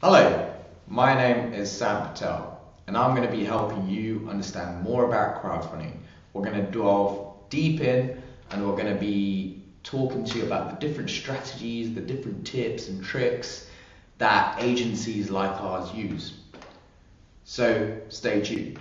Hello, my name is Samit Patel, and I'm going to be helping you understand more about crowdfunding. We're going to delve deep in, and we're going to be talking to you about the different strategies, the different tips and tricks that agencies like ours use. So stay tuned.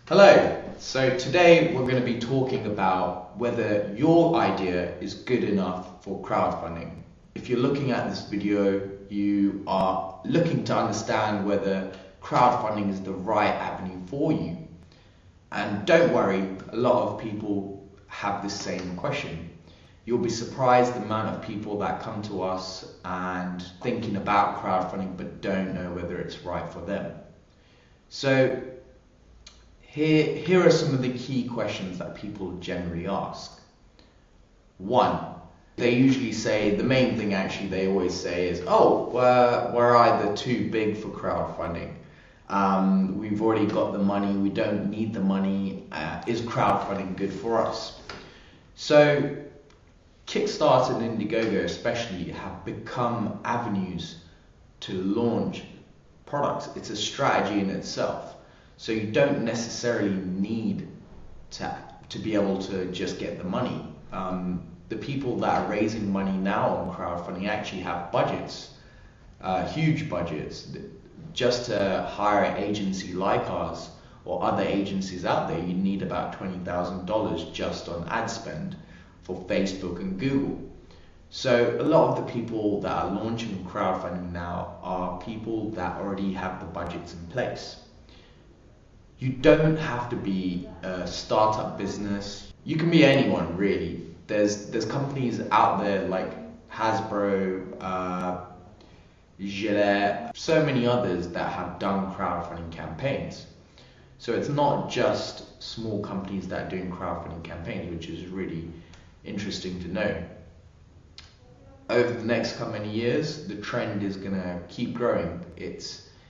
Hello, so today we're going to be talking about whether your idea is good enough for crowdfunding. If you're looking at this video, you are looking to understand whether crowdfunding is the right avenue for you. And don't worry, a lot of people have the same question. You'll be surprised the amount of people that come to us and thinking about crowdfunding but don't know whether it's right for them. So here are some of the key questions that people generally ask. One, they usually say, the main thing actually they always say is, we're either too big for crowdfunding. We've already got the money, we don't need the money. Is crowdfunding good for us? So Kickstarter and Indiegogo especially have become avenues to launch products. It's a strategy in itself. So you don't necessarily need to be able to just get the money. The people that are raising money now on crowdfunding actually have budgets, huge budgets. Just to hire an agency like ours or other agencies out there, you need about $20,000 just on ad spend for Facebook and Google. So a lot of the people that are launching crowdfunding now are people that already have the budgets in place. You don't have to be a startup business. You can be anyone really. There's companies out there like Hasbro, Gillette, so many others that have done crowdfunding campaigns. So it's not just small companies that are doing crowdfunding campaigns, which is really interesting to know. Over the next coming years, the trend is going to keep growing.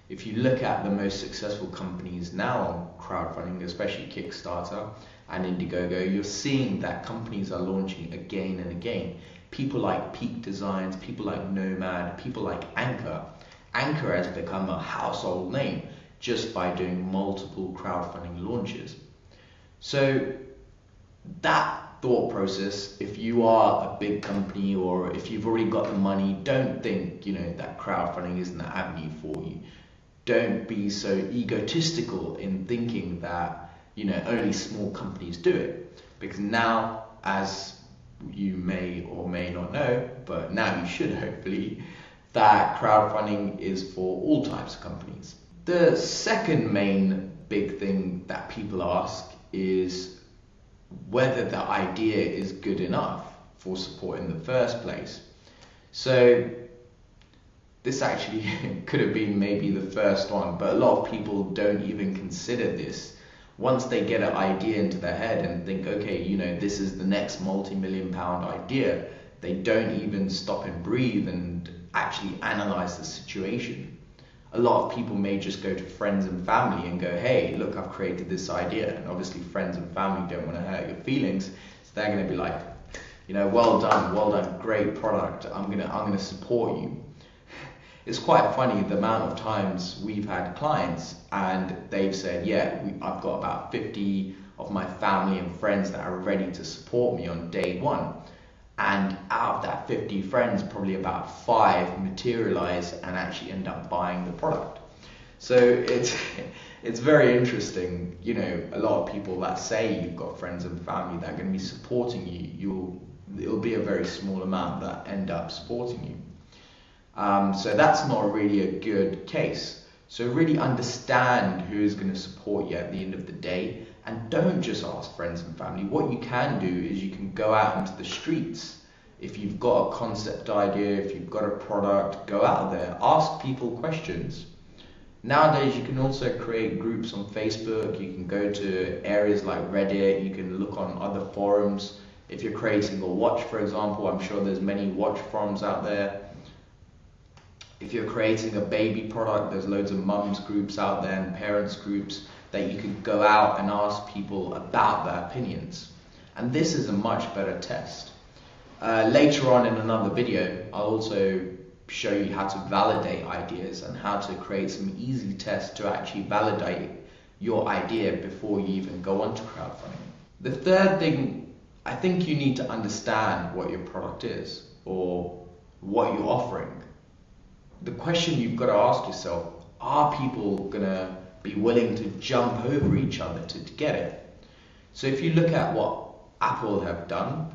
If you look at the most successful companies now on crowdfunding, especially Kickstarter and Indiegogo, you're seeing that companies are launching again and again. People like Peak Designs, people like Nomad, people like Anchor. Anchor has become a household name just by doing multiple crowdfunding launches. So that thought process, if you are a big company or if you've already got the money, don't think that crowdfunding isn't an avenue for you. Don't be so egotistical in thinking that only small companies do it, because now, as you may or may not know, but now you should hopefully, that crowdfunding is for all types of companies. The second main big thing that people ask is whether the idea is good enough for support in the first place. So this actually could have been maybe the first one, but a lot of people don't even consider this. Once they get an idea into their head and think, okay, this is the next multi-million-pound idea, they don't even stop and breathe and actually analyze the situation. A lot of people may just go to friends and family and go, hey, look, I've created this idea. And obviously friends and family don't want to hurt your feelings, so they're going to be like, well done, great product, I'm gonna support you. It's quite funny the amount of times we've had clients and they've said, I've got about 50 of my family and friends that are ready to support me on day one. And out of that 50 friends, probably about 5 materialize and actually end up buying the product. So it's very interesting. A lot of people that say you've got friends and family that are going to be supporting you, it'll be a very small amount that end up supporting you. So that's not really a good case. So really understand who is going to support you at the end of the day, and don't just ask friends and family. What you can do is you can go out into the streets. If you've got a concept idea, if you've got a product, go out there, ask people questions. Nowadays you can also create groups on Facebook, you can go to areas like Reddit, you can look on other forums. If you're creating a watch, for example, I'm sure there's many watch forums out there. If you're creating a baby product, there's loads of mums groups out there and parents groups that you could go out and ask people about their opinions. And this is a much better test. Later on in another video, I'll also show you how to validate ideas and how to create some easy tests to actually validate your idea before you even go on to crowdfunding. The third thing, I think you need to understand what your product is or what you're offering. The question you've got to ask yourself, are people gonna be willing to jump over each other to get it? So if you look at what Apple have done,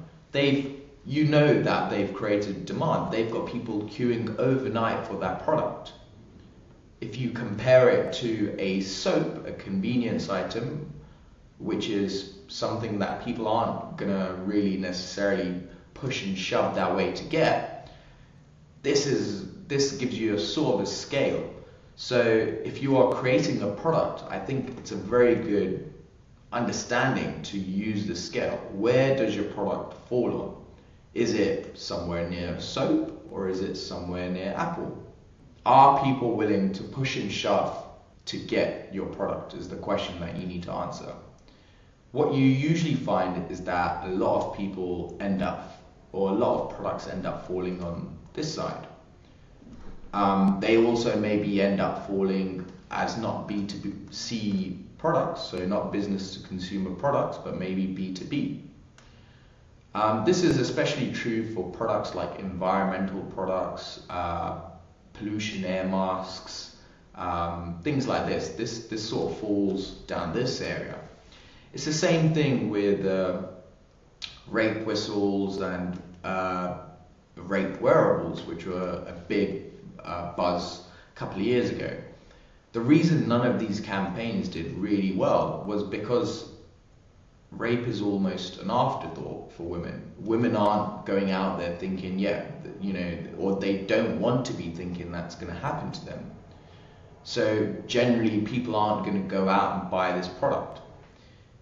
you know that they've created demand. They've got people queuing overnight for that product. If you compare it to a soap, a convenience item, which is something that people aren't gonna really necessarily push and shove their way to get, this gives you a sort of a scale. So if you are creating a product, I think it's a very good understanding to use the scale. Where does your product fall on? Is it somewhere near soap or is it somewhere near Apple? Are people willing to push and shove to get your product is the question that you need to answer. What you usually find is that a lot of people a lot of products end up falling on this side. They also maybe end up falling as not B2C products, so not business to consumer products, but maybe B2B. This is especially true for products like environmental products, pollution air masks, things like this. This sort of falls down this area. It's the same thing with rape whistles and rape wearables, which were a big buzz a couple of years ago. The reason none of these campaigns did really well was because rape is almost an afterthought for women. Women aren't going out there thinking, or they don't want to be thinking that's going to happen to them. So generally people aren't going to go out and buy this product.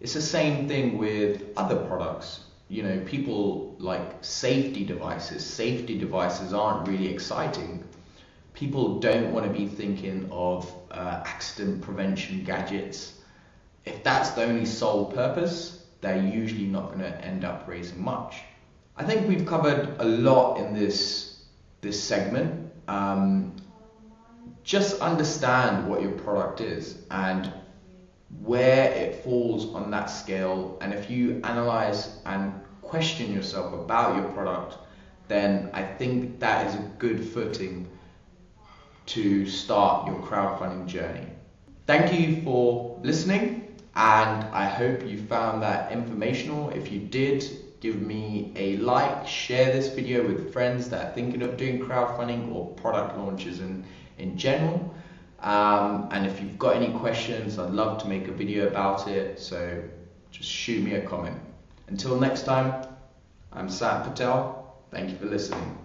It's the same thing with other products. People like safety devices. Safety devices aren't really exciting. People don't want to be thinking of accident prevention gadgets. If that's the only sole purpose, they're usually not going to end up raising much. I think we've covered a lot in this segment. Just understand what your product is and where it falls on that scale. And if you analyze and question yourself about your product, then I think that is a good footing to start your crowdfunding journey. Thank you for listening, and I hope you found that informational. If you did, give me a like, share this video with friends that are thinking of doing crowdfunding or product launches in general. And if you've got any questions, I'd love to make a video about it, so just shoot me a comment. Until next time, I'm Samit Patel. Thank you for listening.